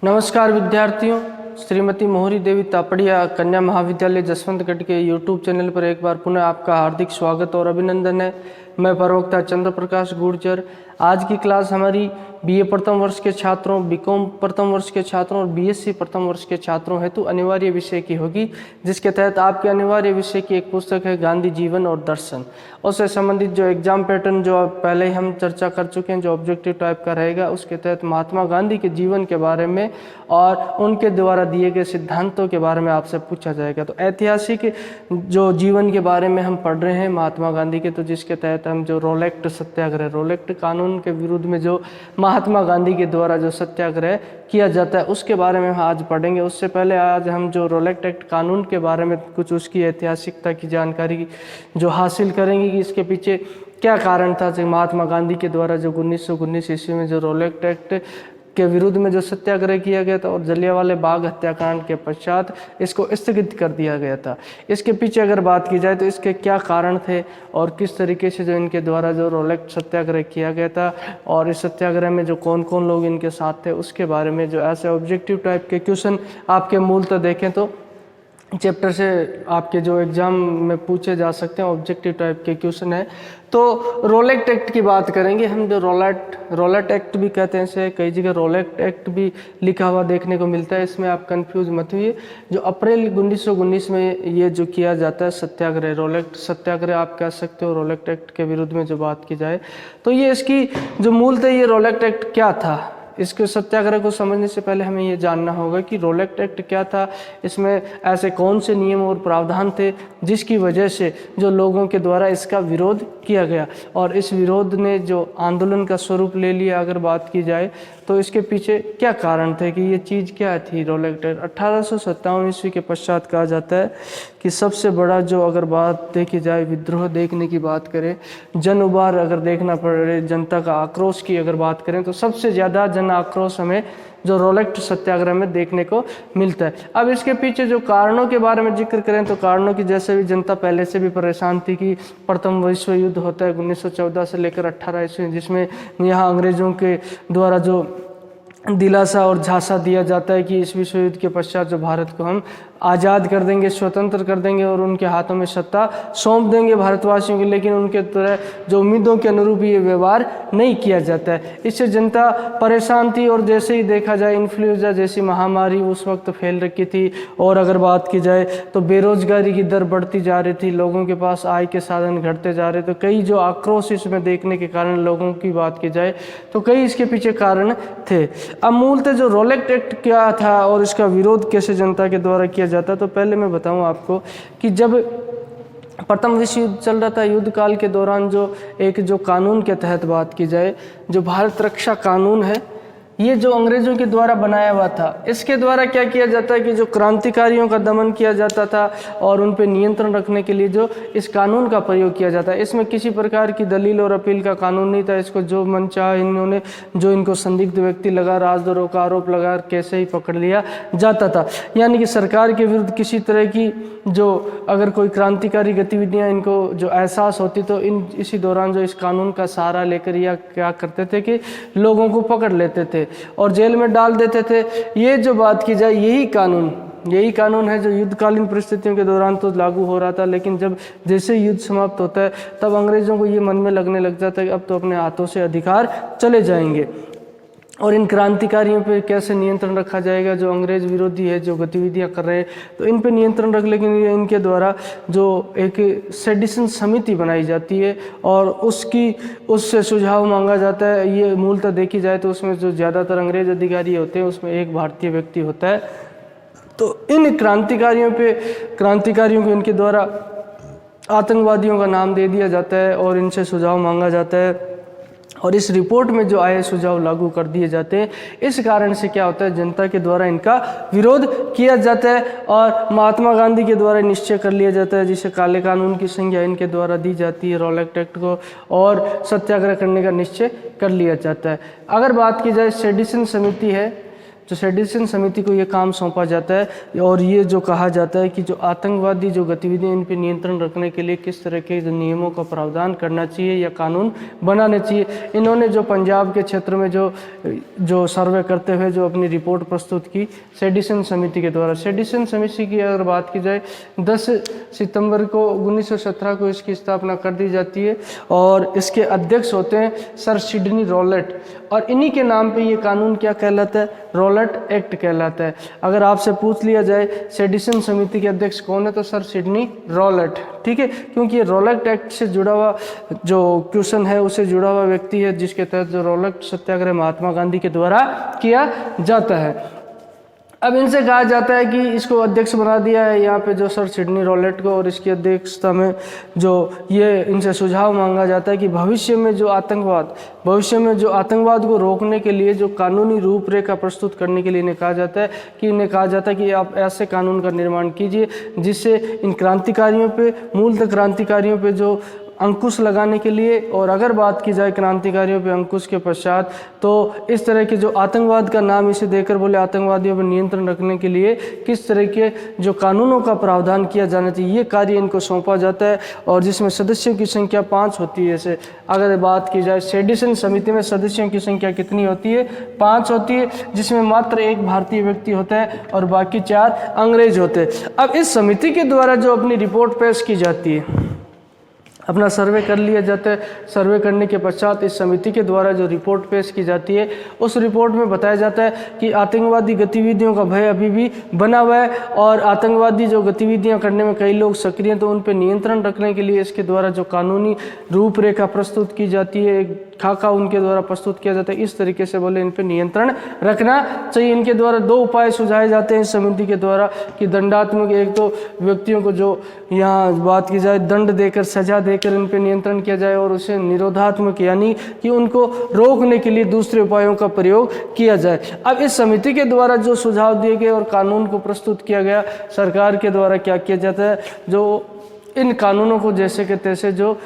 नमस्कार विद्यार्थियों, श्रीमती मोहरी देवी तापड़िया कन्या महाविद्यालय जसवंतगढ़ के यूट्यूब चैनल पर एक बार पुनः आपका हार्दिक स्वागत और अभिनंदन है। मैं प्रवक्ता चंद्र प्रकाश गुर्जर। आज की क्लास हमारी बीए प्रथम वर्ष के छात्रों, बीकॉम प्रथम वर्ष के छात्रों और बीएससी प्रथम वर्ष के छात्रों हेतु अनिवार्य विषय की होगी, जिसके तहत आपके अनिवार्य विषय की एक पुस्तक है गांधी जीवन और दर्शन। उससे संबंधित जो एग्जाम पैटर्न जो पहले ही हम चर्चा कर चुके हैं, जो ऑब्जेक्टिव टाइप का रहेगा, उसके तहत महात्मा गांधी के जीवन के बारे में और उनके द्वारा दिए गए सिद्धांतों के बारे में आपसे पूछा जाएगा। तो ऐतिहासिक जो जीवन के बारे में हम पढ़ रहे हैं महात्मा गांधी के, तो जिसके तहत हम जो रोलेक्ट सत्याग्रह, रोलेक्ट कानून के विरुद्ध में जो महात्मा गांधी के द्वारा जो सत्याग्रह किया जाता है, उसके बारे में हम आज पढ़ेंगे। उससे पहले आज हम जो रोलेक्ट एक्ट कानून के बारे में कुछ उसकी ऐतिहासिकता की जानकारी जो हासिल करेंगे कि इसके पीछे क्या कारण था। जो महात्मा गांधी के द्वारा जो 1919 ईस्वी में जो रोलेक्ट एक्ट के विरुद्ध में जो सत्याग्रह किया गया था और जलियांवाला बाग हत्याकांड के पश्चात इसको स्थगित कर दिया गया था, इसके पीछे अगर बात की जाए तो इसके क्या कारण थे और किस तरीके से जो इनके द्वारा जो रोलेक्ट सत्याग्रह किया गया था और इस सत्याग्रह में जो कौन कौन लोग इनके साथ थे, उसके बारे में जो ऐसे ऑब्जेक्टिव टाइप के क्वेश्चन आपके मूलतः देखें तो चैप्टर से आपके जो एग्जाम में पूछे जा सकते हैं, ऑब्जेक्टिव टाइप के क्वेश्चन है। तो रोलेक्ट एक्ट की बात करेंगे हम। जो रोलेट एक्ट भी कहते हैं, इसे कई जगह रोलेक्ट एक्ट भी लिखा हुआ देखने को मिलता है, इसमें आप कंफ्यूज मत हुइए। जो अप्रैल 1919 में ये जो किया जाता है सत्याग्रह, रोलेक्ट सत्याग्रह आप कह सकते हो, रोलेक्ट एक्ट के विरुद्ध में जो बात की जाए तो ये इसकी जो मूलतः ये रोलेक्ट एक्ट क्या था, इसके सत्याग्रह को समझने से पहले हमें ये जानना होगा कि रोलेक्ट एक्ट क्या था, इसमें ऐसे कौन से नियम और प्रावधान थे जिसकी वजह से जो लोगों के द्वारा इसका विरोध किया गया और इस विरोध ने जो आंदोलन का स्वरूप ले लिया। अगर बात की जाए तो इसके पीछे क्या कारण थे कि ये चीज़ क्या थी रोलेक्ट एक्ट। 1857 ईस्वी के पश्चात कहा जाता है कि सबसे बड़ा जो अगर बात देखी जाए, विद्रोह देखने की बात करें, जन उबार अगर देखना पड़े, जनता का आक्रोश की अगर बात करें तो सबसे ज़्यादा जन आक्रोश हमें जो रोलेक्ट सत्याग्रह में देखने को मिलता है। अब इसके पीछे जो कारणों के बारे में जिक्र करें तो कारणों की, जैसे भी जनता पहले से भी परेशान थी कि प्रथम विश्व युद्ध होता है 1914 से लेकर 18 ईस्वी, जिसमें यहाँ अंग्रेजों के द्वारा जो दिलासा और झांसा दिया जाता है कि इस विश्व युद्ध के पश्चात जो भारत को हम आज़ाद कर देंगे, स्वतंत्र कर देंगे और उनके हाथों में सत्ता सौंप देंगे भारतवासियों की, लेकिन उनके तरह जो उम्मीदों के अनुरूप ये व्यवहार नहीं किया जाता है। इससे जनता परेशान थी और जैसे ही देखा जाए इन्फ्लुएंजा जैसी महामारी उस वक्त फैल रखी थी और अगर बात की जाए तो बेरोजगारी की दर बढ़ती जा रही थी, लोगों के पास आय के साधन घटते जा रहे, तो कई जो आक्रोश इसमें देखने के कारण लोगों की बात की जाए तो कई इसके पीछे कारण थे। अब मूलतः जो रोलेक्ट एक्ट क्या था और इसका विरोध कैसे जनता के द्वारा किया जाता, तो पहले मैं बताऊं आपको कि जब प्रथम विश्व युद्ध चल रहा था, युद्ध काल के दौरान जो एक जो कानून के तहत बात की जाए, जो भारत रक्षा कानून है, ये जो अंग्रेजों के द्वारा बनाया हुआ था, इसके द्वारा क्या किया जाता है कि जो क्रांतिकारियों का दमन किया जाता था और उन पर नियंत्रण रखने के लिए जो इस कानून का प्रयोग किया जाता है। इसमें किसी प्रकार की दलील और अपील का कानून नहीं था, इसको जो मन चाहा इन्होंने जो इनको संदिग्ध व्यक्ति लगा, राजद्रोह का आरोप लगा कैसे ही पकड़ लिया जाता था। यानी कि सरकार के विरुद्ध किसी तरह की जो अगर कोई क्रांतिकारी गतिविधियां इनको जो एहसास होती तो इसी दौरान जो इस कानून का सहारा लेकर या क्या करते थे कि लोगों को पकड़ लेते थे और जेल में डाल देते थे। ये जो बात की जाए यही कानून है जो युद्धकालीन परिस्थितियों के दौरान तो लागू हो रहा था, लेकिन जब जैसे युद्ध समाप्त होता है तब अंग्रेजों को ये मन में लगने लग जाता है कि अब तो अपने हाथों से अधिकार चले जाएंगे और इन क्रांतिकारियों पे कैसे नियंत्रण रखा जाएगा। जो अंग्रेज विरोधी है जो गतिविधियां कर रहे हैं तो इन पे नियंत्रण रख, लेकिन इनके द्वारा जो एक सेडिशन समिति बनाई जाती है और उससे सुझाव मांगा जाता है। ये मूलतः देखी जाए तो उसमें जो ज़्यादातर अंग्रेज अधिकारी होते हैं उसमें एक भारतीय व्यक्ति होता है। तो इन क्रांतिकारियों को इनके द्वारा आतंकवादियों का नाम दे दिया जाता है और इनसे सुझाव मांगा जाता है और इस रिपोर्ट में जो आए सुझाव लागू कर दिए जाते हैं। इस कारण से क्या होता है, जनता के द्वारा इनका विरोध किया जाता है और महात्मा गांधी के द्वारा निश्चय कर लिया जाता है, जिसे काले कानून की संज्ञा इनके द्वारा दी जाती है रोलेक्ट एक्ट को, और सत्याग्रह करने का निश्चय कर लिया जाता है। अगर बात की जाए सेडिशन समिति है जो सेडिशन समिति को ये काम सौंपा जाता है और ये जो कहा जाता है कि जो आतंकवादी जो गतिविधियाँ इन पर नियंत्रण रखने के लिए किस तरह के जो नियमों का प्रावधान करना चाहिए या कानून बनाने चाहिए। इन्होंने जो पंजाब के क्षेत्र में जो सर्वे करते हुए जो अपनी रिपोर्ट प्रस्तुत की सेडिशन समिति के द्वारा। सेडिशन समिति की अगर बात की जाए 10 सितंबर को 1917 को इसकी स्थापना कर दी जाती है और इसके अध्यक्ष होते हैं सर सिडनी रॉलेट और इन्हीं के नाम पे ये कानून क्या कहलाता है, रॉलेट एक्ट कहलाता है। अगर आपसे पूछ लिया जाए सेडिशन समिति के अध्यक्ष कौन है तो सर सिडनी रॉलेट, ठीक है, क्योंकि ये रॉलेट एक्ट से जुड़ा हुआ जो क्वेश्चन है उससे जुड़ा हुआ व्यक्ति है जिसके तहत जो रॉलेट सत्याग्रह महात्मा गांधी के द्वारा किया जाता है। अब इनसे कहा जाता है कि इसको अध्यक्ष बना दिया है यहाँ पे जो सर सिडनी रॉलेट को और इसकी अध्यक्षता में जो ये इनसे सुझाव मांगा जाता है कि भविष्य में जो आतंकवाद को रोकने के लिए जो कानूनी रूपरेखा प्रस्तुत करने के लिए इन्हें कहा जाता है कि आप ऐसे कानून का निर्माण कीजिए जिससे इन क्रांतिकारियों पे मूलतः क्रांतिकारियों पे जो अंकुश लगाने के लिए, और अगर बात की जाए क्रांतिकारियों पे अंकुश के पश्चात तो इस तरह के जो आतंकवाद का नाम इसे देकर बोले आतंकवादियों पर नियंत्रण रखने के लिए किस तरह के जो कानूनों का प्रावधान किया जाना चाहिए ये कार्य इनको सौंपा जाता है और जिसमें सदस्यों की संख्या 5 होती है। जैसे अगर बात की जाए सेडिशन समिति में सदस्यों की संख्या कितनी होती है, 5 होती है, जिसमें मात्र एक भारतीय व्यक्ति होता है और बाकी 4 अंग्रेज होते हैं। अब इस समिति के द्वारा जो अपनी रिपोर्ट पेश की जाती है, अपना सर्वे कर लिया जाता है। सर्वे करने के पश्चात इस समिति के द्वारा जो रिपोर्ट पेश की जाती है उस रिपोर्ट में बताया जाता है कि आतंकवादी गतिविधियों का भय अभी भी बना हुआ है और आतंकवादी जो गतिविधियां करने में कई लोग सक्रिय हैं, तो उन पर नियंत्रण रखने के लिए इसके द्वारा जो कानूनी रूपरेखा प्रस्तुत की जाती है, एक खाका उनके द्वारा प्रस्तुत किया जाता है। इस तरीके से बोले इन पर नियंत्रण रखना चाहिए। इनके द्वारा 2 उपाय सुझाए जाते हैं इस समिति के द्वारा कि दंडात्मक, एक तो व्यक्तियों को जो यहाँ बात की जाए दंड देकर सजा देकर इन पर नियंत्रण किया जाए, और उसे निरोधात्मक यानी कि उनको रोकने के लिए दूसरे उपायों का प्रयोग किया जाए। अब इस समिति के द्वारा जो सुझाव दिए गए और कानून को प्रस्तुत किया गया, सरकार के द्वारा क्या किया जाता है, जो इन कानूनों को जैसे के तैसे जो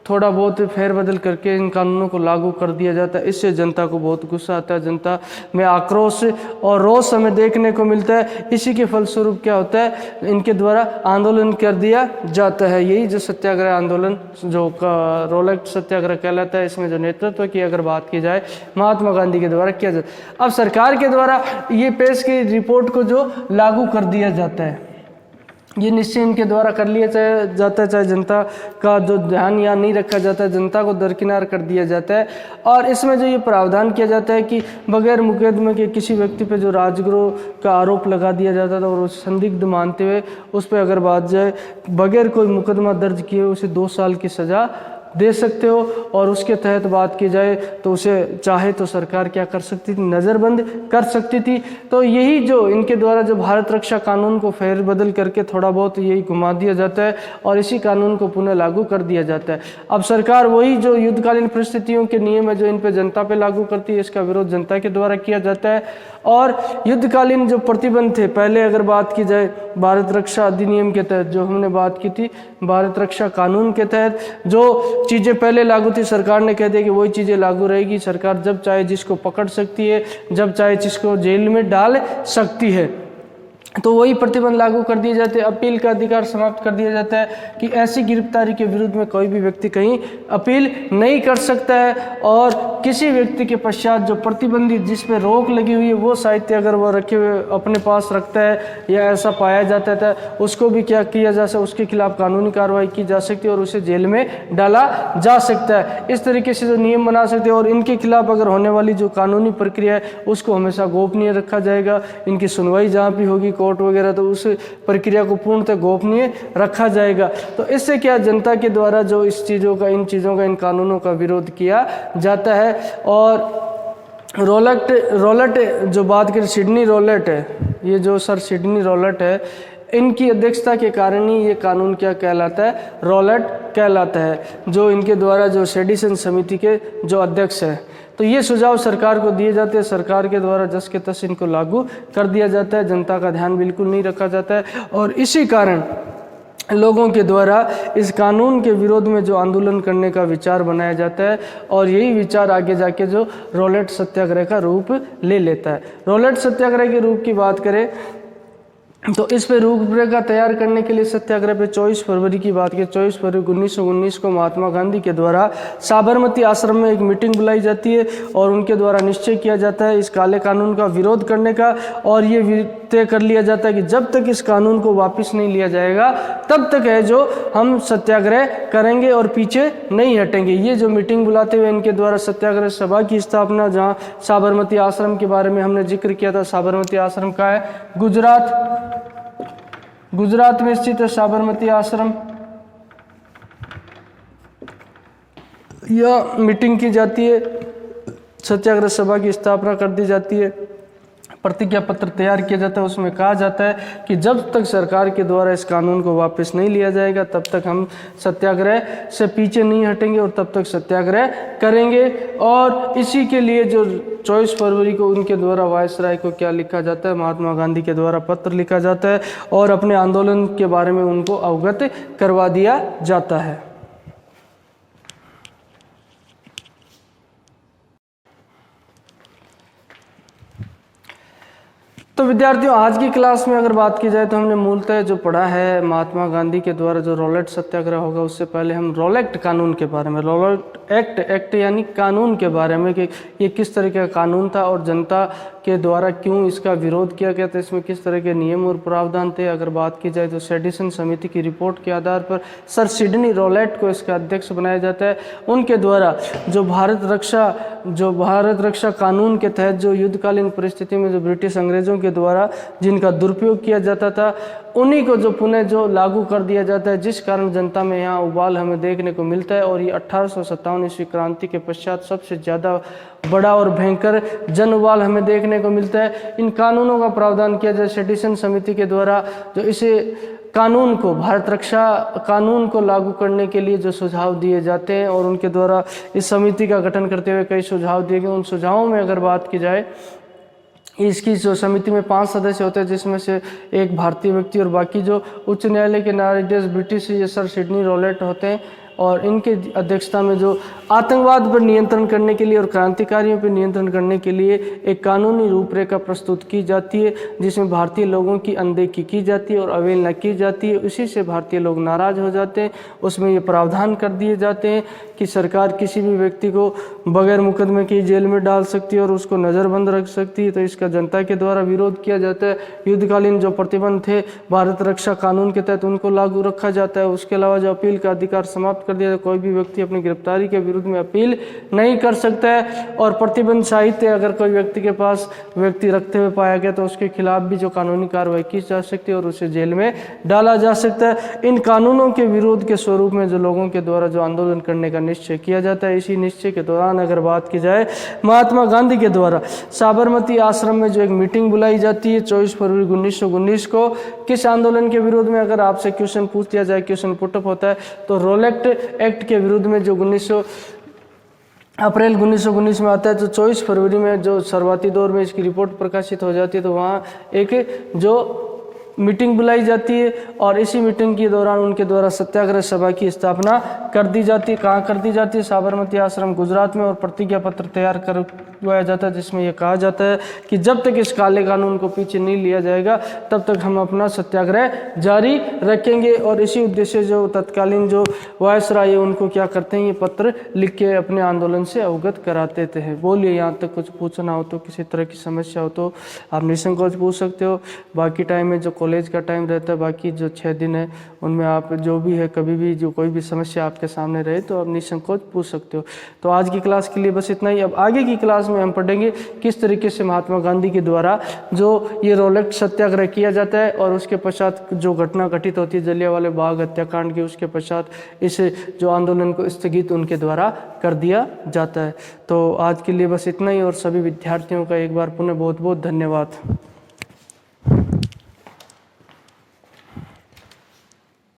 थोड़ा बहुत फेरबदल करके इन कानूनों को लागू कर दिया जाता है। इससे जनता को बहुत गुस्सा आता है, जनता में आक्रोश और रोष हमें देखने को मिलता है। इसी के फलस्वरूप क्या होता है, इनके द्वारा आंदोलन कर दिया जाता है। यही जो सत्याग्रह आंदोलन जो रॉलेट सत्याग्रह कहलाता है, इसमें जो नेतृत्व की अगर बात की जाए महात्मा गांधी के द्वारा किया जाता है। अब सरकार के द्वारा ये पेश की रिपोर्ट को जो लागू कर दिया जाता है, ये निश्चय इनके द्वारा कर लिया जाता है, चाहे जनता का जो ध्यान यहाँ नहीं रखा जाता है, जनता को दरकिनार कर दिया जाता है। और इसमें जो ये प्रावधान किया जाता है कि बगैर मुकदमे के किसी व्यक्ति पे जो राजद्रोह का आरोप लगा दिया जाता था और उस संदिग्ध मानते हुए उस पर अगर बात जाए बगैर कोई मुकदमा दर्ज किए उसे 2 साल की सज़ा दे सकते हो, और उसके तहत बात की जाए तो उसे चाहे तो सरकार क्या कर सकती थी, नज़रबंद कर सकती थी। तो यही जो इनके द्वारा जो भारत रक्षा कानून को फेरबदल करके थोड़ा बहुत यही घुमा दिया जाता है और इसी कानून को पुनः लागू कर दिया जाता है। अब सरकार वही जो युद्धकालीन परिस्थितियों के नियम है जो इन पर जनता पे लागू करती है, इसका विरोध जनता के द्वारा किया जाता है। और युद्धकालीन जो प्रतिबंध थे, पहले अगर बात की जाए भारत रक्षा अधिनियम के तहत जो हमने बात की थी, भारत रक्षा कानून के तहत जो चीज़ें पहले लागू थी, सरकार ने कह दिया कि वही चीज़ें लागू रहेगी। सरकार जब चाहे जिसको पकड़ सकती है, जब चाहे जिसको जेल में डाल सकती है, तो वही प्रतिबंध लागू कर दिए जाते हैं। अपील का अधिकार समाप्त कर दिया जाता है कि ऐसी गिरफ्तारी के विरुद्ध में कोई भी व्यक्ति कहीं अपील नहीं कर सकता है, और किसी व्यक्ति के पश्चात जो प्रतिबंधित जिस पे रोक लगी हुई है वो साहित्य अगर वह रखे हुए अपने पास रखता है या ऐसा पाया जाता है उसको भी क्या किया जा सकता है, उसके खिलाफ कानूनी कार्रवाई की जा सकती है और उसे जेल में डाला जा सकता है। इस तरीके से जो नियम बना सकते हैं, और इनके खिलाफ अगर होने वाली जो कानूनी प्रक्रिया है उसको हमेशा गोपनीय रखा जाएगा। इनकी सुनवाई जहाँ भी होगी कोर्ट वगैरह, तो उस प्रक्रिया को पूर्णतः गोपनीय रखा जाएगा। तो इससे क्या जनता के द्वारा जो इन चीज़ों का इन कानूनों का विरोध किया जाता है। और रॉलेट जो बात करें, सिडनी रॉलेट है, ये जो सर सिडनी रॉलेट है, इनकी अध्यक्षता के कारण ही ये कानून क्या कहलाता है, रॉलेट कहलाता है, जो इनके द्वारा जो सेडिशन समिति के जो अध्यक्ष है। तो ये सुझाव सरकार को दिए जाते हैं, सरकार के द्वारा जस के तस इनको लागू कर दिया जाता है, जनता का ध्यान बिल्कुल नहीं रखा जाता है। और इसी कारण लोगों के द्वारा इस कानून के विरोध में जो आंदोलन करने का विचार बनाया जाता है और यही विचार आगे जाके जो रॉलेट सत्याग्रह का रूप ले लेता है। रॉलेट सत्याग्रह के रूप की बात करें तो इस पे रूपरेखा तैयार करने के लिए सत्याग्रह पे 24 फरवरी की बात की 24 फरवरी 1919 को महात्मा गांधी के द्वारा साबरमती आश्रम में एक मीटिंग बुलाई जाती है और उनके द्वारा निश्चय किया जाता है इस काले कानून का विरोध करने का। और ये तय कर लिया जाता है कि जब तक इस कानून को वापस नहीं लिया जाएगा तब तक है जो हम सत्याग्रह करेंगे और पीछे नहीं हटेंगे। ये जो मीटिंग बुलाते हुए इनके द्वारा सत्याग्रह सभा की स्थापना, जहाँ साबरमती आश्रम के बारे में हमने जिक्र किया था। साबरमती आश्रम का है गुजरात में स्थित है साबरमती आश्रम। यह मीटिंग की जाती है, सत्याग्रह सभा की स्थापना कर दी जाती है, प्रतिज्ञा पत्र तैयार किया जाता है। उसमें कहा जाता है कि जब तक सरकार के द्वारा इस कानून को वापस नहीं लिया जाएगा तब तक हम सत्याग्रह से पीछे नहीं हटेंगे और तब तक सत्याग्रह करेंगे। और इसी के लिए जो 24 फरवरी को उनके द्वारा वायसराय को क्या लिखा जाता है, महात्मा गांधी के द्वारा पत्र लिखा जाता है और अपने आंदोलन के बारे में उनको अवगत करवा दिया जाता है। तो विद्यार्थियों, आज की क्लास में अगर बात की जाए तो हमने मूलतः जो पढ़ा है महात्मा गांधी के द्वारा जो रॉलेट सत्याग्रह होगा, उससे पहले हम रॉलेट कानून के बारे में, रॉलेट एक्ट यानी कानून के बारे में कि ये किस तरह का कानून था और जनता के द्वारा क्यों इसका विरोध किया गया था, इसमें किस तरह के नियम और प्रावधान थे। अगर बात की जाए तो सेडिसन समिति की रिपोर्ट के आधार पर सर सिडनी रॉलेट को इसका अध्यक्ष बनाया जाता है। उनके द्वारा जो भारत रक्षा कानून के तहत जो युद्धकालीन परिस्थिति में जो ब्रिटिश अंग्रेजों के द्वारा जिनका दुरुपयोग किया जाता था, उन्हीं को जो पुनः जो लागू कर दिया जाता है, जिस कारण जनता में यहाँ उबाल हमें देखने को मिलता है। और ये 1857 ईस्वी क्रांति के पश्चात सबसे ज़्यादा बड़ा और भयंकर जन उबाल हमें देखने को मिलता है। इन कानूनों का प्रावधान किया जाए सेडिसन समिति के द्वारा, जो इसे कानून को, भारत रक्षा कानून को लागू करने के लिए जो सुझाव दिए जाते हैं और उनके द्वारा इस समिति का गठन करते हुए कई सुझाव दिए गए। उन सुझावों में अगर बात की जाए, इसकी जो समिति में 5 सदस्य होते हैं, जिसमें से एक भारतीय व्यक्ति और बाकी जो उच्च न्यायालय के न्यायाधीश ब्रिटिश सर सिडनी रॉलेट होते हैं। और इनके अध्यक्षता में जो आतंकवाद पर नियंत्रण करने के लिए और क्रांतिकारियों पर नियंत्रण करने के लिए एक कानूनी रूपरेखा प्रस्तुत की जाती है, जिसमें भारतीय लोगों की अनदेखी की जाती है और अवहेलना की जाती है। उसी से भारतीय लोग नाराज हो जाते हैं। उसमें ये प्रावधान कर दिए जाते हैं कि सरकार किसी भी व्यक्ति को बगैर मुकदमे के जेल में डाल सकती है और उसको नज़रबंद रख सकती है। तो इसका जनता के द्वारा विरोध किया जाता है। युद्धकालीन जो प्रतिबंध थे भारत रक्षा कानून के तहत, उनको लागू रखा जाता है। उसके अलावा जो अपील का अधिकार समाप्त कर दिया, कोई भी व्यक्ति अपनी गिरफ्तारी के विरुद्ध में अपील नहीं कर सकता है। और प्रतिबंध साहित्य अगर कोई व्यक्ति के पास व्यक्ति रखते हुए पाया गया तो उसके खिलाफ भी जो कानूनी कार्रवाई की जा सकती है और उसे जेल में डाला जा सकता है। इन कानूनों के विरोध के स्वरूप में जो लोगों के द्वारा जो आंदोलन करने का निश्चय किया जाता है, इसी निश्चय के दौरान अगर बात की जाए, महात्मा गांधी के द्वारा साबरमती आश्रम में जो एक मीटिंग बुलाई जाती है 24 फरवरी 1919 को, किस आंदोलन के विरोध में अगर आपसे क्वेश्चन पूछ दिया जाए, क्वेश्चन पुटअप होता है, तो रॉलेट एक्ट के विरुद्ध में जो अप्रैल 1919 में आता है। तो 24 फरवरी में जो शुरुआती दौर में इसकी रिपोर्ट प्रकाशित हो जाती है, तो वहाँ एक जो मीटिंग बुलाई जाती है और इसी मीटिंग के दौरान उनके द्वारा सत्याग्रह सभा की स्थापना कर दी जाती है। कहाँ कर दी जाती है? साबरमती आश्रम गुजरात में। और प्रतिज्ञा पत्र तैयार करवाया जाता है, जिसमें यह कहा जाता है कि जब तक इस काले कानून को पीछे नहीं लिया जाएगा तब तक हम अपना सत्याग्रह जारी रखेंगे। और इसी उद्देश्य जो तत्कालीन जो वायसराय है उनको क्या करते हैं, ये पत्र लिख के अपने आंदोलन से अवगत कराते थे। बोलिए, यहाँ तक कुछ पूछना हो तो, किसी तरह की समस्या हो तो आप निसंकोच पूछ सकते हो। बाकी टाइम में जो कॉलेज का टाइम रहता है, बाकी जो 6 दिन है उनमें आप जो भी है, कभी भी जो कोई भी समस्या आपके सामने रहे तो आप निसंकोच पूछ सकते हो। तो आज की क्लास के लिए बस इतना ही। अब आगे की क्लास में हम पढ़ेंगे किस तरीके से महात्मा गांधी के द्वारा जो ये रॉलेट सत्याग्रह किया जाता है और उसके पश्चात जो घटना घटित होती है जलियांवाला बाग हत्याकांड की, उसके पश्चात इस जो आंदोलन को स्थगित उनके द्वारा कर दिया जाता है। तो आज के लिए बस इतना ही और सभी विद्यार्थियों का एक बार पुनः बहुत बहुत धन्यवाद।